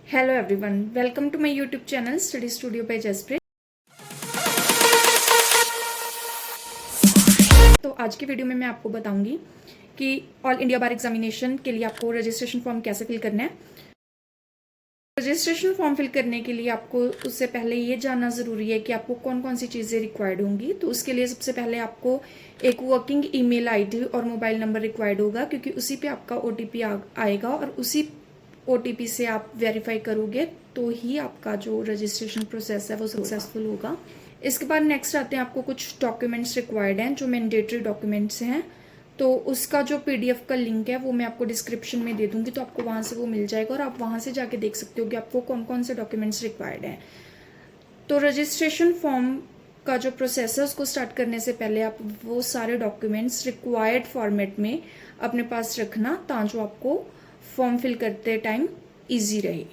Hello everyone, welcome to my YouTube channel study studio by Jaspreet. तो आज की video में मैं आपको बताऊंगी कि ऑल इंडिया बार एग्जामिनेशन के लिए आपको रजिस्ट्रेशन फॉर्म कैसे फिल करना है। रजिस्ट्रेशन फॉर्म फिल करने के लिए आपको उससे पहले ये जानना ज़रूरी है कि आपको कौन कौन सी चीज़ें रिक्वायर्ड होंगी। तो उसके लिए सबसे पहले आपको एक वर्किंग ईमेल आईडी और मोबाइल नंबर रिक्वायर्ड होगा, क्योंकि उसी पे आपका ओटीपी आएगा और उसी ओटीपी से आप वेरीफाई करोगे तो ही आपका जो रजिस्ट्रेशन प्रोसेस है वो सक्सेसफुल होगा। इसके बाद नेक्स्ट आते हैं, आपको कुछ डॉक्यूमेंट्स रिक्वायर्ड हैं जो मैंडेटरी डॉक्यूमेंट्स हैं। तो उसका जो पीडीएफ का लिंक है वो मैं आपको डिस्क्रिप्शन में दे दूंगी, तो आपको वहां से वो मिल जाएगा और आप वहां से जाके देख सकते हो कि आपको कौन कौन से डॉक्यूमेंट्स रिक्वायर्ड हैं। तो रजिस्ट्रेशन फॉर्म का जो प्रोसेस है उसको स्टार्ट करने से पहले आप वो सारे डॉक्यूमेंट्स रिक्वायर्ड फॉर्मेट में अपने पास रखना, ताकि आपको फॉर्म फिल करते टाइम ईजी रहे।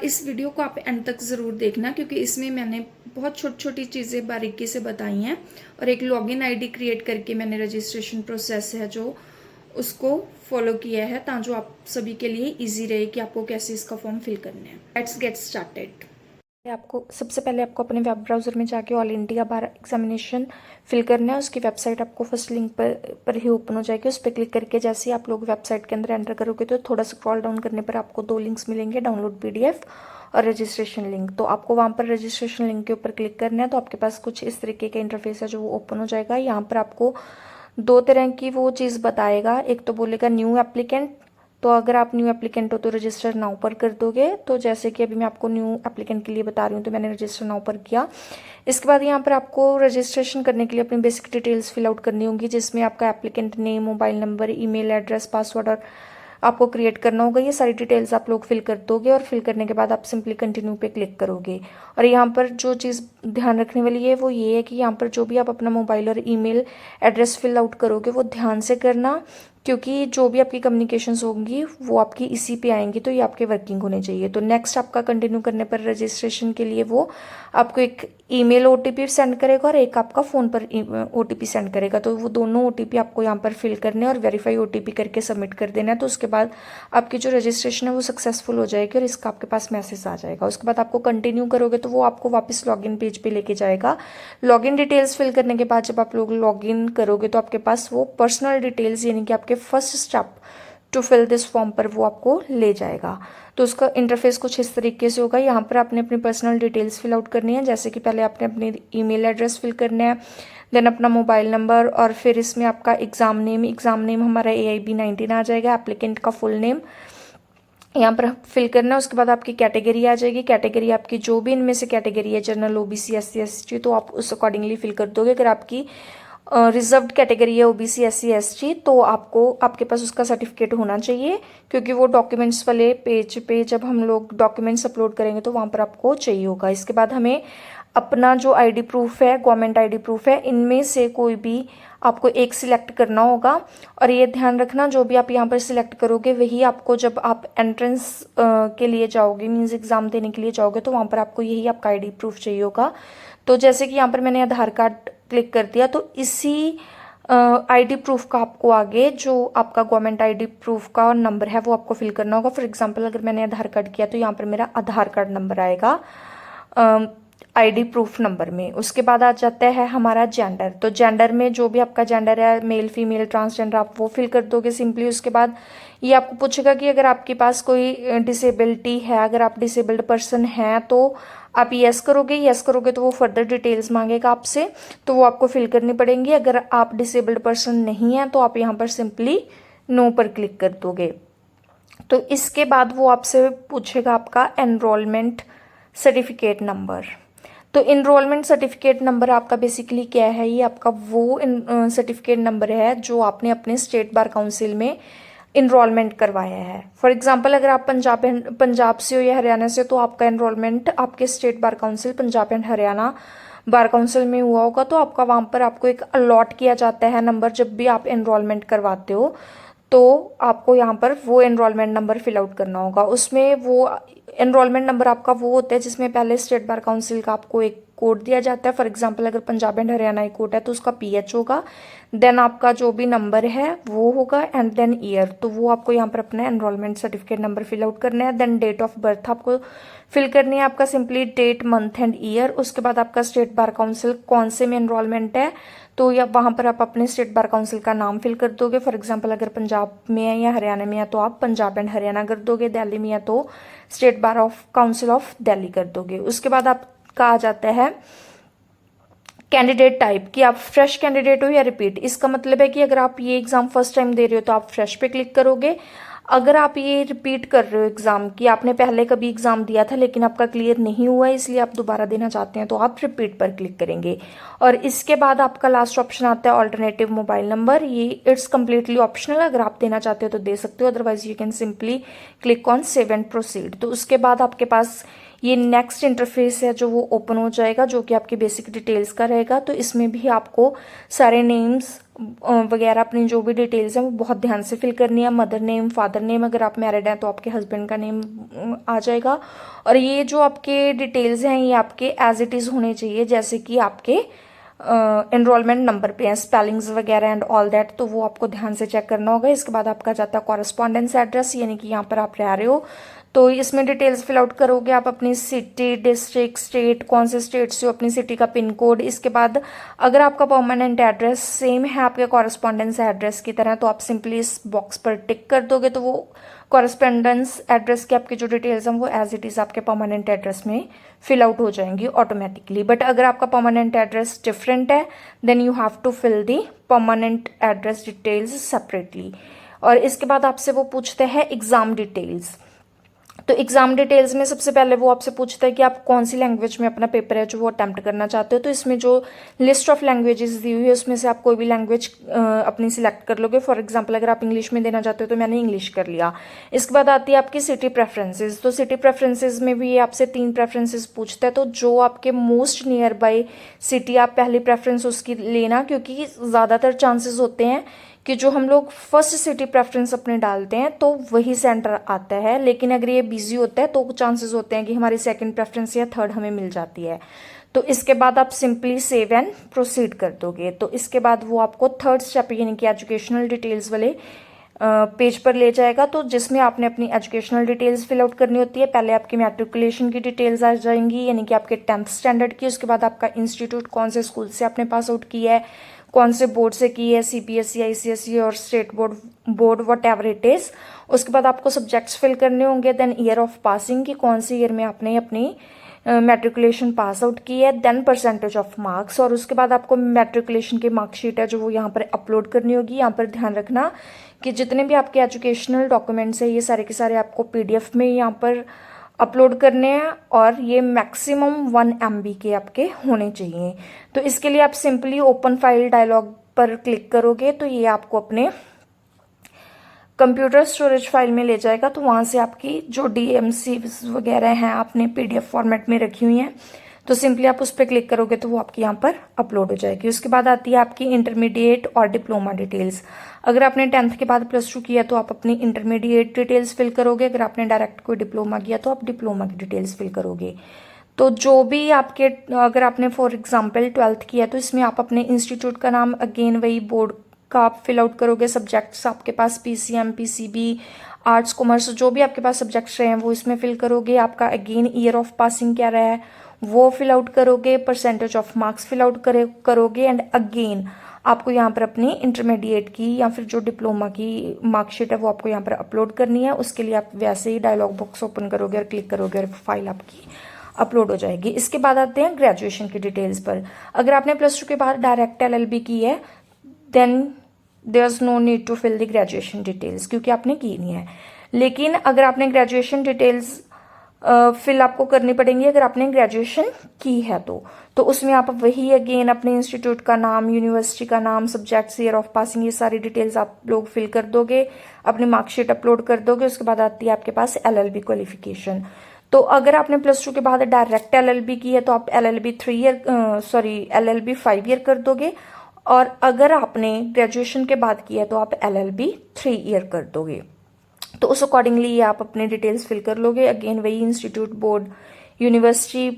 इस वीडियो को आप एंड तक ज़रूर देखना, क्योंकि इसमें मैंने बहुत छोटी छोटी चीज़ें बारीकी से बताई हैं और एक लॉगिन आईडी क्रिएट करके मैंने रजिस्ट्रेशन प्रोसेस है जो उसको फॉलो किया है, ताकि आप सभी के लिए इजी रहे कि आपको कैसे इसका फॉर्म फिल करना है। Let's get started. आपको सबसे पहले आपको अपने वेब ब्राउज़र में जाके all India bar examination fill करना है। उसकी वेबसाइट आपको फर्स्ट लिंक पर ही ओपन हो जाएगी। उस पर क्लिक करके जैसे ही आप लोग वेबसाइट के अंदर एंटर करोगे तो थोड़ा स्क्रॉल डाउन करने पर आपको दो लिंक्स मिलेंगे, डाउनलोड पीडीएफ और रजिस्ट्रेशन लिंक। तो आपको वहाँ पर रजिस्ट्रेशन लिंक के ऊपर क्लिक करना है। तो आपके पास कुछ इस तरीके का इंटरफेस है जो वो ओपन हो जाएगा। यहाँ पर आपको दो तरह की वो चीज़ बताएगा, एक तो बोलेगा न्यू एप्लीकेंट। तो अगर आप न्यू एप्लीकेंट हो तो रजिस्टर नाउ पर कर दोगे। तो जैसे कि अभी मैं आपको न्यू एप्लीकेंट के लिए बता रही हूँ, तो मैंने रजिस्टर नाउ पर किया। इसके बाद यहाँ पर आपको रजिस्ट्रेशन करने के लिए अपनी बेसिक डिटेल्स फिल आउट करनी होंगी, जिसमें आपका applicant name, mobile number, email address, password और आपको क्रिएट करना होगा। ये सारी डिटेल्स आप लोग फिल कर दोगे और फिल करने के बाद आप सिंपली कंटिन्यू पे क्लिक करोगे। और यहाँ पर जो चीज़ ध्यान रखने वाली है वो ये है कि यहाँ पर जो भी आप अपना मोबाइल और ईमेल एड्रेस फिल आउट करोगे वो ध्यान से करना, क्योंकि जो भी आपकी कम्युनिकेशंस होंगी वो आपकी इसी पे आएंगी, तो ये आपके वर्किंग होने चाहिए। तो नेक्स्ट आपका कंटिन्यू करने पर रजिस्ट्रेशन के लिए वो आपको एक ईमेल ओटीपी सेंड करेगा और एक आपका फ़ोन पर ओटीपी सेंड करेगा। तो वो दोनों ओटीपी आपको यहाँ पर फिल करने और वेरीफाई ओटीपी करके सबमिट कर देना है। तो उसके बाद आपकी जो रजिस्ट्रेशन है वो सक्सेसफुल हो जाएगी और इसका आपके पास मैसेज आ जाएगा। उसके बाद आपको कंटिन्यू करोगे तो वो आपको वापस लॉगिन पेज पे लेके जाएगा। लॉगिन डिटेल्स फिल करने के बाद जब आप लोग लॉगिन करोगे तो आपके पास वो पर्सनल डिटेल्स यानी कि आपके first step to fill this form पर वो आपको ले जाएगा। तो उसका इंटरफेस कुछ इस तरीके से होगा। यहाँ पर आपने अपनी पर्सनल डिटेल्स फिल आउट करनी है, जैसे कि पहले आपने अपनी ईमेल एड्रेस फिल करना है, देन अपना मोबाइल नंबर और फिर इसमें आपका एग्ज़ाम नेम हमारा AIB19 आ जाएगा, एप्लीकेंट का फुल नेम यहाँ पर फिल करना है। उसके बाद आपकी कैटेगरी आ जाएगी। कैटेगरी आपकी जो भी इनमें से कैटेगरी है, जनरल, OBC, SC, ST, तो आप उस अकॉर्डिंगली फिल कर दोगे। अगर आपकी रिजर्व्ड कैटेगरी है, OBC, SC, ST, तो आपके पास उसका सर्टिफिकेट होना चाहिए, क्योंकि वो डॉक्यूमेंट्स वाले पेज पे जब हम लोग डॉक्यूमेंट्स अपलोड करेंगे तो वहाँ पर आपको चाहिए होगा। इसके बाद हमें अपना जो ID प्रूफ है, गवर्नमेंट ID प्रूफ है, इनमें से कोई भी आपको एक सिलेक्ट करना होगा। और ये ध्यान रखना, जो भी आप यहाँ पर सिलेक्ट करोगे वही आपको जब आप एंट्रेंस के लिए जाओगे, मीन्स एग्ज़ाम देने के लिए जाओगे, तो वहाँ पर आपको यही आपका ID प्रूफ चाहिए होगा। तो जैसे कि यहाँ पर मैंने आधार कार्ड क्लिक कर दिया, तो इसी ID प्रूफ का आपको आगे जो आपका गवर्नमेंट ID प्रूफ का नंबर है वो आपको फिल करना होगा। फॉर एग्जांपल अगर मैंने आधार कार्ड किया तो यहाँ पर मेरा आधार कार्ड नंबर आएगा ID प्रूफ नंबर में। उसके बाद आ जाता है हमारा जेंडर। तो जेंडर में जो भी आपका जेंडर है, मेल, फीमेल, ट्रांसजेंडर, आप वो फिल कर दोगे सिंपली। उसके बाद ये आपको पूछेगा कि अगर आपके पास कोई डिसेबिलिटी है, अगर आप डिसेबल्ड पर्सन हैं तो आप यस करोगे। यस करोगे तो वो फर्दर डिटेल्स मांगेगा आपसे, तो वो आपको फिल करनी पड़ेंगी। अगर आप डिसेबल्ड पर्सन नहीं है तो आप यहाँ पर सिंपली नो पर क्लिक कर दोगे। तो इसके बाद वो आपसे पूछेगा आपका एनरोलमेंट सर्टिफिकेट नंबर। तो इनरोलमेंट सर्टिफिकेट नंबर आपका बेसिकली क्या है, ये आपका वो सर्टिफिकेट नंबर है जो आपने अपने स्टेट बार काउंसिल में इनरोलमेंट करवाया है। फॉर एग्जांपल अगर आप पंजाब से हो या हरियाणा से, तो आपका इनरोलमेंट आपके state bar council Punjab and Haryana bar council में हुआ होगा, तो आपका वहाँ पर आपको एक अलॉट किया जाता है नंबर। जब भी आप इनरोलमेंट करवाते हो तो आपको यहाँ पर वो एनरोलमेंट नंबर फिल आउट करना होगा। उसमें वो एनरोलमेंट नंबर आपका वो होता है जिसमें पहले स्टेट बार काउंसिल का आपको एक कोड दिया जाता है। फॉर एग्जांपल अगर Punjab and Haryana high court है तो उसका PH होगा, देन आपका जो भी नंबर है वो होगा, एंड देन ईयर, तो वो आपको यहाँ पर अपना enrolment certificate number fill out करना है। देन डेट ऑफ बर्थ आपको फिल करनी है, आपका simply date, month and year. उसके बाद आपका स्टेट बार काउंसिल कौन से में एनरोलमेंट है, तो या वहां पर आप अपने स्टेट बार काउंसिल का नाम फिल कर दोगे। फॉर एग्जांपल अगर पंजाब में है या हरियाणा में है तो आप पंजाब एंड हरियाणा कर दोगे, दिल्ली में है तो state bar of council of Delhi कर दोगे। उसके बाद आपका आ जाता है कैंडिडेट टाइप, कि आप फ्रेश कैंडिडेट हो या रिपीट। इसका मतलब है कि अगर आप ये एग्जाम फर्स्ट टाइम दे रहे हो तो आप फ्रेश पे क्लिक करोगे। अगर आप ये रिपीट कर रहे हो एग्जाम, कि आपने पहले कभी एग्जाम दिया था लेकिन आपका क्लियर नहीं हुआ इसलिए आप दोबारा देना चाहते हैं, तो आप रिपीट पर क्लिक करेंगे। और इसके बाद आपका लास्ट ऑप्शन आता है ऑल्टरनेटिव मोबाइल नंबर। ये इट्स कम्प्लीटली ऑप्शनल, अगर आप देना चाहते हो तो दे सकते हो, otherwise you can simply click on save and proceed. तो उसके बाद आपके पास ये नेक्स्ट इंटरफेस है जो वो ओपन हो जाएगा, जो कि आपकी बेसिक डिटेल्स का रहेगा। तो इसमें भी आपको सारे नेम्स वगैरह अपनी जो भी डिटेल्स हैं वो बहुत ध्यान से फिल करनी है। मदर नेम, फादर नेम, अगर आप मैरिड हैं तो आपके हस्बैंड का नेम आ जाएगा। और ये जो आपके डिटेल्स हैं ये आपके एज इट इज होने चाहिए जैसे कि आपके एनरोलमेंट नंबर पे है, स्पेलिंग्स वगैरह एंड ऑल दैट, तो वो आपको ध्यान से चेक करना होगा। इसके बाद आपका जाता है कॉरेस्पॉन्डेंस एड्रेस, यानी कि यहाँ पर आप रह रहे हो तो इसमें डिटेल्स फिल आउट करोगे आप, अपनी सिटी, डिस्ट्रिक्ट, स्टेट, कौन से स्टेट से हो, अपनी सिटी का पिन कोड। इसके बाद अगर आपका परमानेंट एड्रेस सेम है आपके कॉरेस्पॉन्डेंस एड्रेस की तरह तो आप सिंपली इस बॉक्स पर टिक कर दोगे, तो वो कॉरेस्पॉन्डेंस एड्रेस की आपकी जो डिटेल्स हैं वो एज इट इज आपके परमानेंट एड्रेस में फिल आउट हो जाएंगी ऑटोमेटिकली। बट अगर आपका परमानेंट एड्रेस डिफरेंट है then you have to fill the permanent address details separately. और इसके बाद आपसे वो पूछते हैं एग्जाम डिटेल्स। तो एग्जाम डिटेल्स में सबसे पहले वो आपसे पूछता है कि आप कौन सी लैंग्वेज में अपना पेपर है जो वो अटेम्प्ट करना चाहते हो। तो इसमें जो लिस्ट ऑफ लैंग्वेजेस दी हुई है उसमें से आप कोई भी लैंग्वेज अपनी सिलेक्ट कर लोगे। फॉर एग्जांपल अगर आप इंग्लिश में देना चाहते हो तो मैंने इंग्लिश कर लिया। इसके बाद आती है आपकी सिटी प्रेफरेंसेज। तो सिटी प्रेफरेंसेज में भी ये आपसे 3 प्रेफरेंसेज पूछता है, तो जो आपके मोस्ट नियर बाय सिटी आप पहली प्रेफरेंस उसकी लेना, क्योंकि ज़्यादातर चांसेस होते हैं कि जो हम लोग फर्स्ट सिटी प्रेफरेंस अपने डालते हैं तो वही सेंटर आता है, लेकिन अगर ये बिजी होता है तो चांसेस होते हैं कि हमारी सेकंड प्रेफरेंस या थर्ड हमें मिल जाती है। तो इसके बाद आप सिंपली सेव एंड प्रोसीड कर दोगे। तो इसके बाद वो आपको थर्ड स्टेप यानी कि एजुकेशनल डिटेल्स वाले पेज पर ले जाएगा, तो जिसमें आपने अपनी एजुकेशनल डिटेल्स फिल आउट करनी होती है। पहले आपकी मैट्रिकुलेशन की डिटेल्स आ जाएंगी यानी कि आपके 10th स्टैंडर्ड की। उसके बाद आपका इंस्टीट्यूट, कौन से स्कूल से आपने पास आउट किया है, कौन से बोर्ड से की है, CBSE, ICSE और state board what ever it is. उसके बाद आपको सब्जेक्ट्स फिल करने होंगे, देन ईयर ऑफ पासिंग की कौन सी ईयर में आपने अपनी मैट्रिकुलेशन पास आउट की है, देन परसेंटेज ऑफ मार्क्स। और उसके बाद आपको मैट्रिकुलेशन की मार्कशीट है जो वो यहाँ पर अपलोड करनी होगी। यहाँ पर ध्यान रखना कि जितने भी आपके एजुकेशनल डॉक्यूमेंट्स है ये सारे के सारे आपको PDF में यहाँ पर अपलोड करने हैं, और ये मैक्सिमम 1 MB के आपके होने चाहिए। तो इसके लिए आप सिंपली ओपन फाइल डायलॉग पर क्लिक करोगे तो ये आपको अपने कंप्यूटर स्टोरेज फाइल में ले जाएगा। तो वहाँ से आपकी जो DMC वगैरह हैं आपने PDF फॉर्मेट में रखी हुई हैं, तो सिंपली आप उस पर क्लिक करोगे तो वो आपकी यहाँ पर अपलोड हो जाएगी। उसके बाद आती है आपकी इंटरमीडिएट और डिप्लोमा डिटेल्स। अगर आपने 10th के बाद +2 किया तो आप अपनी इंटरमीडिएट डिटेल्स फिल करोगे। अगर आपने डायरेक्ट कोई डिप्लोमा किया तो आप डिप्लोमा की डिटेल्स फिल करोगे। तो जो भी आपके, अगर आपने फॉर एग्जाम्पल 12th किया तो इसमें आप अपने इंस्टीट्यूट का नाम, अगेन वही बोर्ड का आप फिल आउट करोगे। सब्जेक्ट्स आपके पास PCM, PCB, आर्ट्स, कॉमर्स, जो भी आपके पास सब्जेक्ट्स रहे हैं वो इसमें फिल करोगे। आपका अगेन ईयर ऑफ पासिंग क्या रहा है वो फिल आउट करोगे, percentage of marks fill out करोगे, एंड अगेन आपको यहाँ पर अपनी इंटरमीडिएट की या फिर जो डिप्लोमा की मार्कशीट है वो आपको यहाँ पर अपलोड करनी है। उसके लिए आप वैसे ही डायलॉग बॉक्स ओपन करोगे और क्लिक करोगे और फाइल आपकी अपलोड हो जाएगी। इसके बाद आते हैं ग्रेजुएशन की डिटेल्स पर। अगर आपने +2 के बाद डायरेक्ट LLB की है then there is no need to fill the graduation details, क्योंकि आपने की नहीं है। लेकिन अगर आपने ग्रेजुएशन डिटेल्स फिल आपको करनी पड़ेंगी अगर आपने ग्रेजुएशन की है तो उसमें आप वही अगेन अपने इंस्टीट्यूट का नाम, यूनिवर्सिटी का नाम, सब्जेक्ट्स, ईयर ऑफ पासिंग, ये सारी डिटेल्स आप लोग फिल कर दोगे, अपनी मार्कशीट अपलोड कर दोगे। उसके बाद आती है आपके पास LLB क्वालिफिकेशन। तो अगर आपने +2 के बाद डायरेक्ट LLB की है तो आप LLB 5 ईयर कर दोगे, और अगर आपने ग्रेजुएशन के बाद किया है तो आप LLB 3 ईयर कर दोगे। तो उस अकॉर्डिंगली ये आप अपने डिटेल्स फिल कर लोगे। अगेन वही institute, board, university,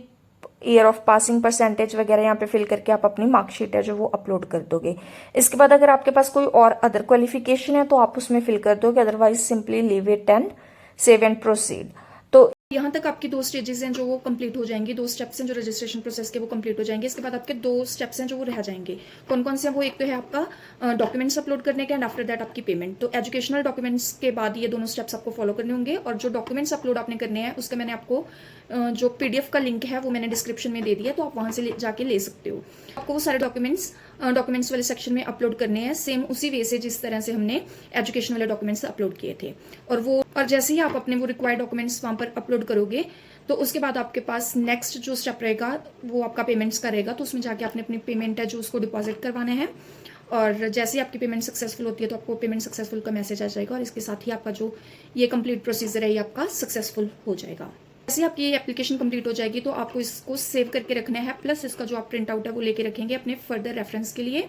year of passing, percentage वगैरह यहाँ पे फिल करके आप अपनी मार्कशीट है जो वो अपलोड कर दोगे। इसके बाद अगर आपके पास कोई और अदर क्वालिफिकेशन है तो आप उसमें फिल कर दोगे, otherwise simply leave it and save and proceed. तो यहाँ तक आपकी 2 स्टेजेस हैं जो वो कंप्लीट हो जाएंगी, 2 स्टेप्स हैं जो रजिस्ट्रेशन प्रोसेस के वो कंप्लीट हो जाएंगे। इसके बाद आपके 2 स्टेप्स हैं जो वो रह जाएंगे। कौन कौन से हैं वो? एक तो है आपका डॉक्यूमेंट्स अपलोड करने के एंड आफ्टर दैट आपकी पेमेंट। तो एजुकेशनल डॉक्यूमेंट्स के बाद ये दोनों स्टेप्स आपको फॉलो करने होंगे। और जो डॉक्यूमेंट्स अपलोड आपने करने हैं उसका मैंने आपको जो PDF का लिंक है वो मैंने डिस्क्रिप्शन में दे दिया, तो आप वहाँ से जाके ले सकते हो। आपको वो सारे डॉक्यूमेंट्स वाले सेक्शन में अपलोड करने हैं, सेम उसी वे से जिस तरह से हमने एजुकेशन वाले डॉक्यूमेंट्स अपलोड किए थे। और जैसे ही आप अपने वो रिक्वायर्ड डॉक्यूमेंट्स वहाँ पर अपलोड करोगे तो उसके बाद आपके पास नेक्स्ट जो स्टेप रहेगा वो आपका पेमेंट्स का रहेगा। तो उसमें जाके आपने अपनी पेमेंट है जो उसको डिपॉजिट करवाना है, और जैसे ही आपकी पेमेंट सक्सेसफुल होती है तो आपको पेमेंट सक्सेसफुल का मैसेज आ जाएगा, और इसके साथ ही आपका जो ये कंप्लीट प्रोसीजर है ये आपका सक्सेसफुल हो जाएगा। जैसे आपकी ये एप्लीकेशन कंप्लीट हो जाएगी तो आपको इसको सेव करके रखना है, प्लस इसका जो आप प्रिंट आउट है वो लेके रखेंगे अपने फर्दर रेफरेंस के लिए।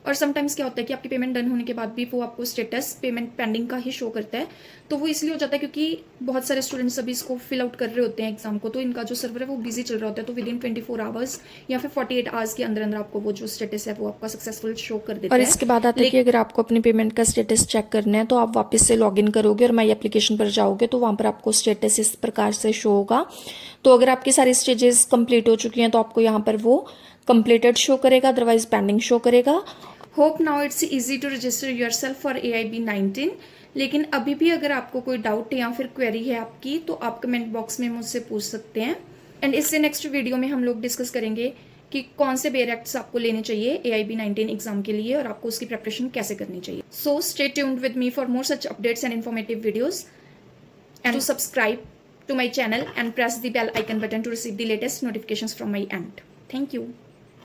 और समटाइम्स क्या होता है कि आपकी पेमेंट डन होने के बाद भी वो आपको स्टेटस पेमेंट पेंडिंग का ही शो करता है। तो वो इसलिए हो जाता है क्योंकि बहुत सारे स्टूडेंट्स अभी इसको फिल आउट कर रहे होते हैं एग्जाम को, तो इनका जो सर्वर है वो बिजी चल रहा होता है। तो विद इन 24 आवर्स या फिर 48 आवर्स के अंदर अंदर आपको वो जो स्टेटस है वो आपका सक्सेसफुल शो कर देता है। और इसके बाद आता है कि अगर आपको अपनी पेमेंट का स्टेटस चेक करना है तो आप वापस से लॉग इन करोगे और माई एप्लीकेशन पर जाओगे तो वहाँ पर आपको स्टेटस इस प्रकार से शो होगा। तो अगर आपकी सारी स्टेजेस कंप्लीट हो चुकी हैं तो आपको यहाँ पर वो कंप्लीटेड शो करेगा, अदरवाइज पेंडिंग शो करेगा। Hope now it's easy to register yourself for AIB-19। लेकिन अभी भी अगर आपको कोई डाउट या फिर क्वेरी है आपकी तो आप कमेंट बॉक्स में मुझसे पूछ सकते हैं। एंड इससे नेक्स्ट वीडियो में हम लोग डिस्कस करेंगे कि कौन से बेयर एक्ट्स आपको लेने चाहिए AIB-19 एग्जाम के लिए और आपको उसकी प्रिपरेशन कैसे करनी चाहिए। So stay tuned with me for more such updates and informative videos, and to subscribe to my channel and press the bell icon button to receive the latest notifications from my end. Thank you.